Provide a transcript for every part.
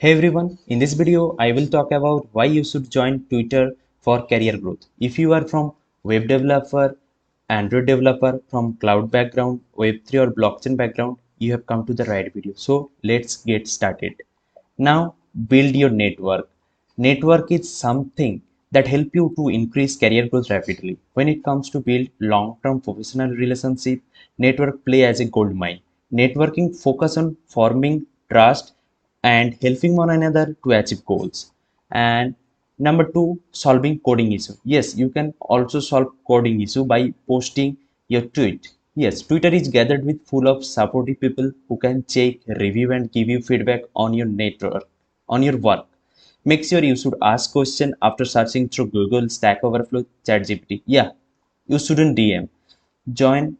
Hey everyone, in this video I will talk about why you should join Twitter for career growth. If you are from web developer, Android developer, from cloud background, web3 or blockchain background, you have come to the right video. So let's get started. Now build your network. Network is something that help you to increase career growth rapidly. When it comes to build long-term professional relationship, network play as a gold mine. Networking focus on forming trust and helping one another to achieve goals. And number two, solving coding issue. Yes, you can also solve coding issue by posting your tweet. Yes, Twitter is gathered with full of supportive people who can check, review, and give you feedback on your network, on your work. Make sure you should ask question after searching through Google, Stack Overflow, ChatGPT. Yeah, you shouldn't DM. Join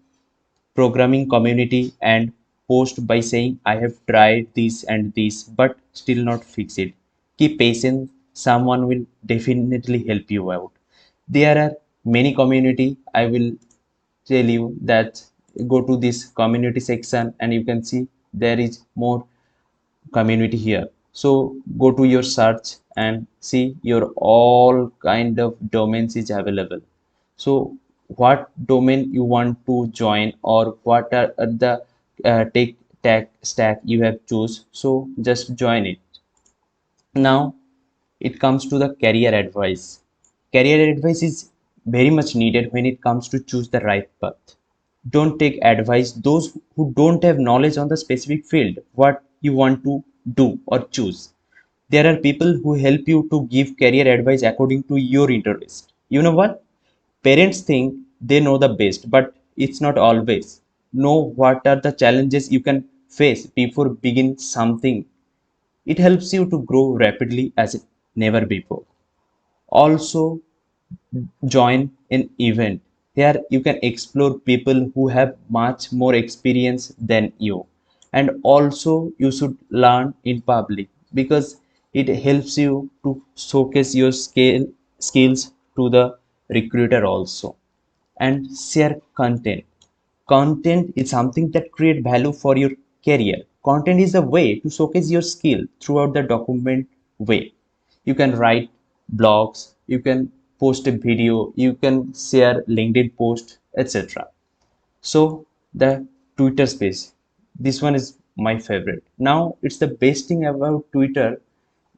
programming community and post by saying I have tried this and this but still not fix it. Keep patient, someone will definitely help you out. There are many community. I will tell you that go to this community section and you can see there is more community here. So go to your search and see your all kind of domains is available. So what domain you want to join or what are the tech stack you have choose, so just join it. Now it comes to the career advice. Career advice is very much needed when it comes to choose the right path. Don't take advice those who don't have knowledge on the specific field what you want to do or choose. There are people who help you to give career advice according to your interest. You know what? Parents think they know the best, but it's not always. Know what are the challenges you can face before begin something. It helps you to grow rapidly as never before. Also, join an event. Here you can explore people who have much more experience than you. And also you should learn in public because it helps you to showcase your skills to the recruiter also. And share content. Content is something that create value for your career. Content is a way to showcase your skill throughout the document way. You can write blogs, you can post a video, you can share LinkedIn post, etc. So the Twitter space, this one is my favorite. Now it's the best thing about Twitter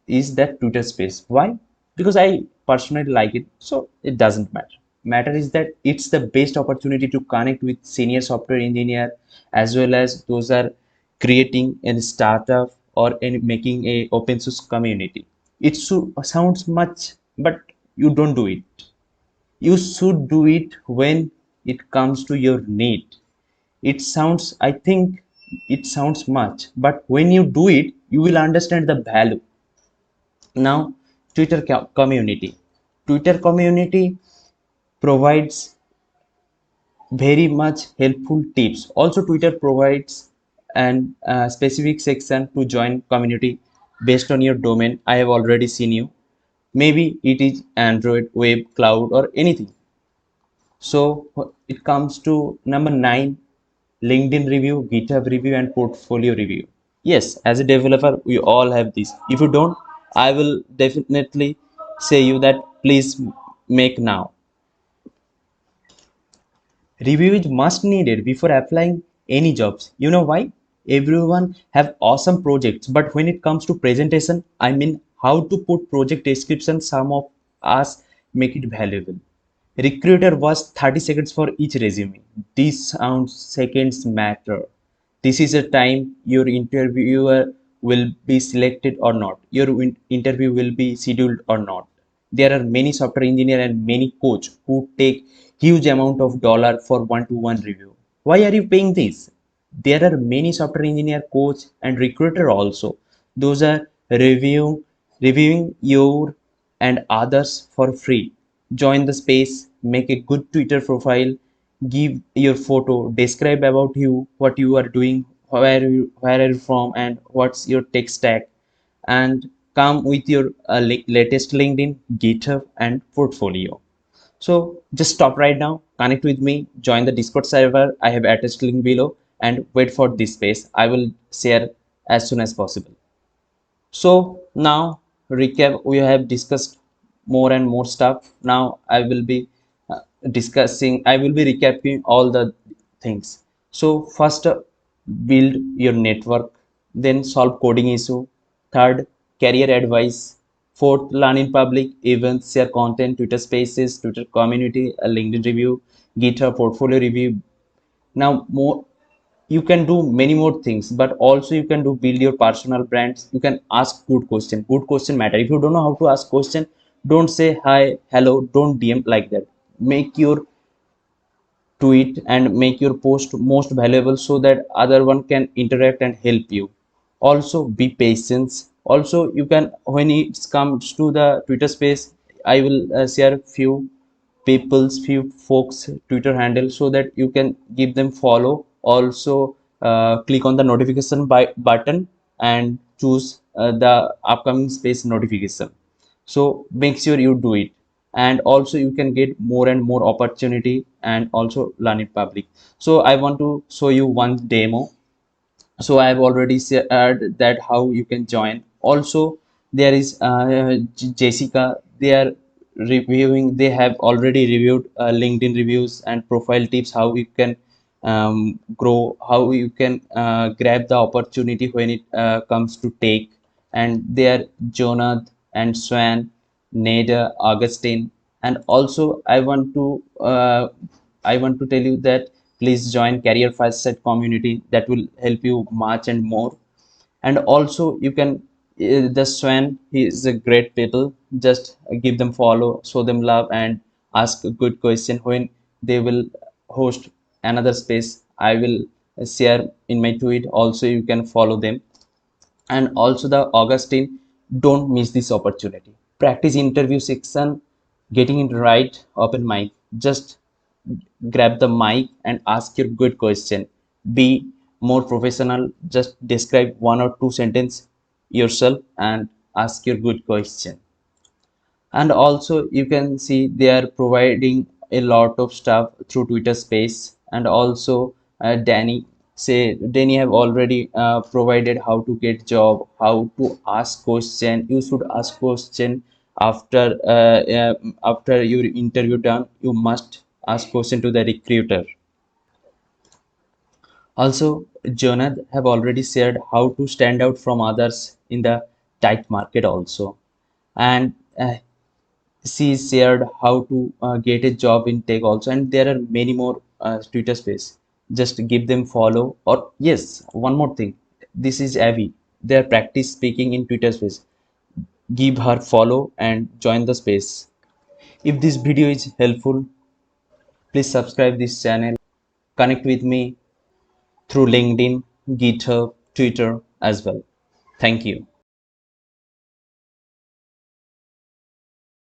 is that Twitter space. Why? Because I personally like it, so it doesn't matter. Matter is that it's the best opportunity to connect with senior software engineer as well as those are creating a startup or making a open source community. It sounds much, but you don't do it. You should do it when it comes to your need. It sounds, I think, it sounds much, but when you do it, you will understand the value. Now, Twitter community. Twitter community provides very much helpful tips. Also, Twitter provides an specific section to join community based on your domain. I have already seen you. Maybe it is Android, web, cloud, or anything. So it comes to number nine, LinkedIn review, GitHub review, and portfolio review. Yes, as a developer, we all have this. If you don't, I will definitely say you that please make now. Review is must needed before applying any jobs. You know why? Everyone have awesome projects, but when it comes to presentation, I mean how to put project description, some of us make it valuable. Recruiter was 30 seconds for each resume. These sounds seconds matter. This is a time your interviewer will be selected or not. Your interview will be scheduled or not. There are many software engineer and many coach who take huge amount of dollar for one-to-one review. Why are you paying this? There are many software engineer, coach, and recruiter also. Those are reviewing your and others for free. Join the space, make a good Twitter profile, give your photo, describe about you, what you are doing, where are you from, and what's your tech stack, and come with your latest LinkedIn, GitHub, and portfolio. So just stop right now, connect with me, join the Discord server. I have attached link below and wait for this space. I will share as soon as possible. So now recap, we have discussed more and more stuff. Now I will be recapping all the things. So first, build your network, then solve coding issue, third, career advice, fourth, learn in public events, share content, Twitter spaces, Twitter community, a LinkedIn review, GitHub portfolio review. Now more, you can do many more things, but also you can do build your personal brands. You can ask good question matter. If you don't know how to ask question, don't say hi hello, don't DM like that. Make your tweet and make your post most valuable so that other one can interact and help you. Also be patient. Also you can, when it comes to the Twitter space, I will share few people's, few folks Twitter handle so that you can give them follow. Also click on the notification button and choose the upcoming space notification. So make sure you do it. And also you can get more and more opportunity and also learn in public. So I want to show you one demo. So I have already shared that how you can join. Also there is Jessica, they are reviewing, they have already reviewed LinkedIn reviews and profile tips, how you can grow, how you can grab the opportunity when it comes to take. And there Jonath and Swan, Neda, Augustine. And also I want to tell you that please join Career Fast Set community, that will help you much and more. And also you can the Swan, he is a great people, just give them follow, show them love, and ask a good question when they will host another space. I will share in my tweet, also you can follow them. And also the Augustine, don't miss this opportunity. Practice interview section, getting it right, open mic. Just grab the mic and ask your good question. Be more professional, just describe one or two sentence yourself and ask your good question. And also you can see they are providing a lot of stuff through Twitter space. And also Danny have already provided how to get job, how to ask question. You should ask question after after your interview done, you must ask question to the recruiter. Also, Jonath have already shared how to stand out from others in the tight market also. And she shared how to get a job in tech also. And there are many more Twitter space. Just give them follow. Or yes, one more thing. This is Avi. They are practice speaking in Twitter space. Give her follow and join the space. If this video is helpful, please subscribe this channel. Connect with me through LinkedIn, GitHub, Twitter as well. Thank you.